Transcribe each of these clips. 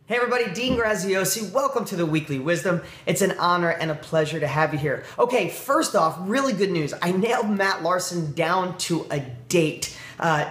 Hey everybody, Dean Graziosi. Welcome to the Weekly Wisdom. It's an honor and a pleasure to have you here. Okay, first off, really good news. I nailed Matt Larson down to a date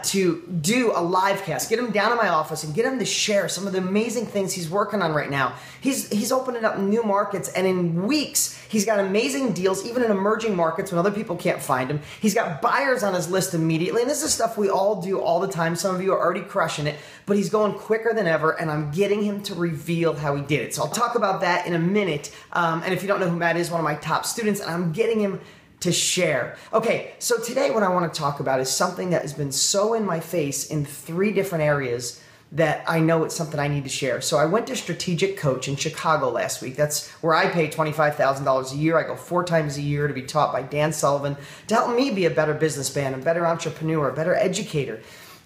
to do a live cast. Get him down in my office and get him to share some of the amazing things he's working on right now. He's opening up new markets, and in weeks, he's got amazing deals, even in emerging markets when other people can't find him. He's got buyers on his list immediately, and this is stuff we all do all the time. Some of you are already crushing it, but he's going quicker than ever, and I'm getting him to reveal how he did it. So I'll talk about that in a minute. And if you don't know who Matt is, one of my top students, and I'm getting him to share. Okay, so today what I want to talk about is something that has been so in my face in 3 different areas that I know it's something I need to share. So I went to Strategic Coach in Chicago last week. That's where I pay $25,000 a year. I go 4 times a year to be taught by Dan Sullivan to help me be a better businessman, a better entrepreneur, a better educator.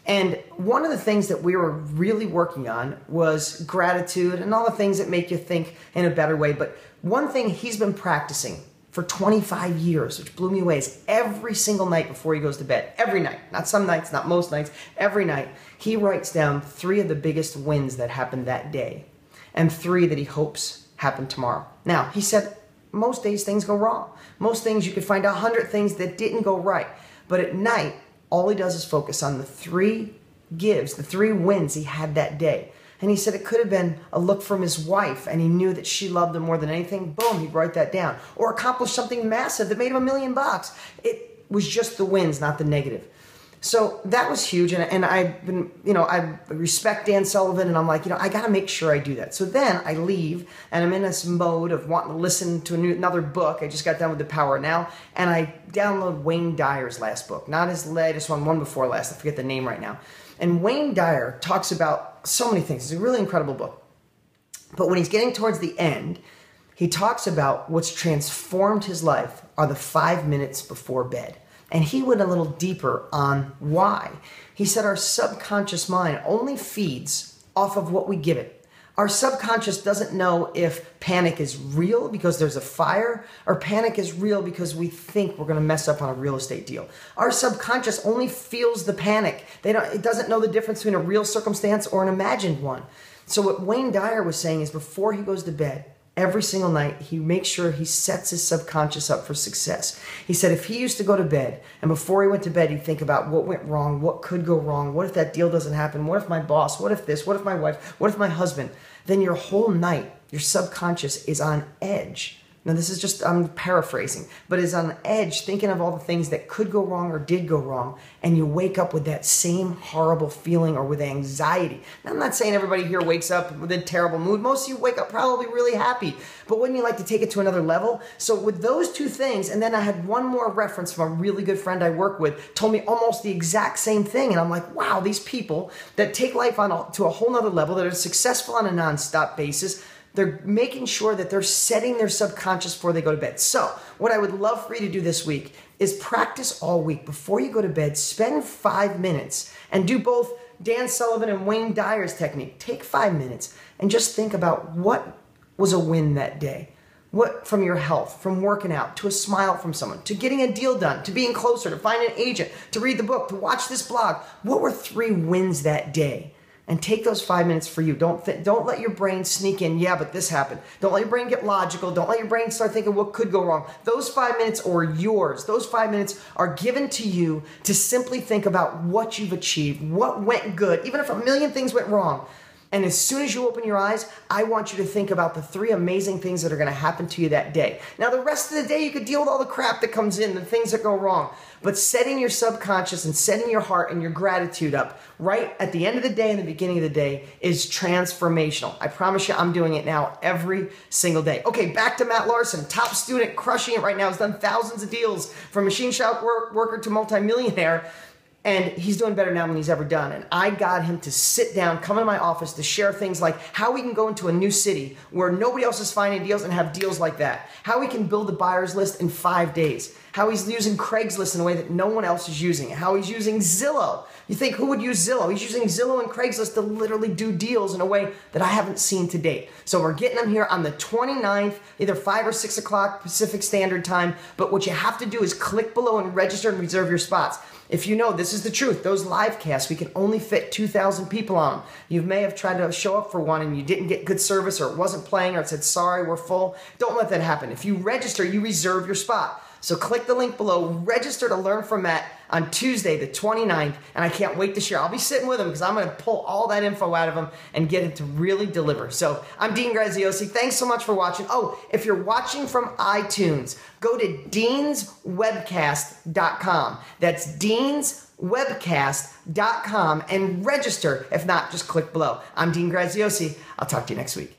And one of the things that we were really working on was gratitude and all the things that make you think in a better way. But one thing he's been practicing for 25 years, which blew me away, is every single night before he goes to bed, every night, not some nights, not most nights, every night, he writes down 3 of the biggest wins that happened that day and 3 that he hopes happen tomorrow. Now, he said most days things go wrong. Most things you could find 100 things that didn't go right. But at night, all he does is focus on the 3 gives, the 3 wins he had that day. And he said it could have been a look from his wife and he knew that she loved him more than anything. Boom, he'd write that down. Or accomplish something massive that made him $1 million. It was just the wins, not the negative. So that was huge. And I've been, I respect Dan Sullivan, and I'm like, I got to make sure I do that. So then I leave and I'm in this mode of wanting to listen to another book. I just got done with The Power Now. And I download Wayne Dyer's last book, not his latest one before last. I forget the name right now. And Wayne Dyer talks about so many things. It's a really incredible book. But when he's getting towards the end, he talks about what's transformed his life are the 5 minutes before bed. And he went a little deeper on why. He said our subconscious mind only feeds off of what we give it. Our subconscious doesn't know if panic is real because there's a fire, or panic is real because we think we're going to mess up on a real estate deal. Our subconscious only feels the panic. It doesn't know the difference between a real circumstance or an imagined one. So what Wayne Dyer was saying is before he goes to bed, every single night, he makes sure he sets his subconscious up for success. He said if he used to go to bed, and before he went to bed, he'd think about what went wrong, what could go wrong, what if that deal doesn't happen, what if my boss, what if this, what if my wife, what if my husband, then your whole night, your subconscious is on edge. Now this is just, I'm paraphrasing, but is on edge thinking of all the things that could go wrong or did go wrong, and you wake up with that same horrible feeling or with anxiety. Now I'm not saying everybody here wakes up with a terrible mood. Most of you wake up probably really happy, but wouldn't you like to take it to another level? So with those 2 things, and then I had one more reference from a really good friend I work with, told me almost the exact same thing, and I'm like, wow, these people that take life to a whole nother level, that are successful on a nonstop basis, they're making sure that they're setting their subconscious before they go to bed. So what I would love for you to do this week is practice all week. Before you go to bed, spend 5 minutes and do both Dan Sullivan and Wayne Dyer's technique. Take 5 minutes and just think about what was a win that day. What, from your health, from working out, to a smile from someone, to getting a deal done, to being closer, to find an agent, to read the book, to watch this blog. What were 3 wins that day? And take those 5 minutes for you. Don't let your brain sneak in, yeah, but this happened. Don't let your brain get logical. Don't let your brain start thinking what could go wrong. Those 5 minutes are yours. Those 5 minutes are given to you to simply think about what you've achieved, what went good, even if 1,000,000 things went wrong. And as soon as you open your eyes, I want you to think about the 3 amazing things that are going to happen to you that day. Now, the rest of the day, you could deal with all the crap that comes in, the things that go wrong. But setting your subconscious and setting your heart and your gratitude up right at the end of the day and the beginning of the day is transformational. I promise you, I'm doing it now every single day. Okay, back to Matt Larson, top student, crushing it right now. He's done thousands of deals, from machine shop worker to multimillionaire. And he's doing better now than he's ever done. And I got him to sit down, come into my office to share things like how we can go into a new city where nobody else is finding deals and have deals like that. How we can build a buyer's list in 5 days. How he's using Craigslist in a way that no one else is using it. How he's using Zillow. You think, who would use Zillow? He's using Zillow and Craigslist to literally do deals in a way that I haven't seen to date. So we're getting him here on the 29th, either 5 or 6 o'clock Pacific Standard Time. But what you have to do is click below and register and reserve your spots. If you know, this is the truth. Those live casts, we can only fit 2,000 people on them. You may have tried to show up for one and you didn't get good service, or it wasn't playing, or it said, sorry, we're full. Don't let that happen. If you register, you reserve your spot. So click the link below, register to learn from Matt on Tuesday, the 29th, and I can't wait to share. I'll be sitting with him because I'm going to pull all that info out of him and get him to really deliver. So I'm Dean Graziosi. Thanks so much for watching. Oh, if you're watching from iTunes, go to deanswebcast.com. That's deanswebcast.com and register. If not, just click below. I'm Dean Graziosi. I'll talk to you next week.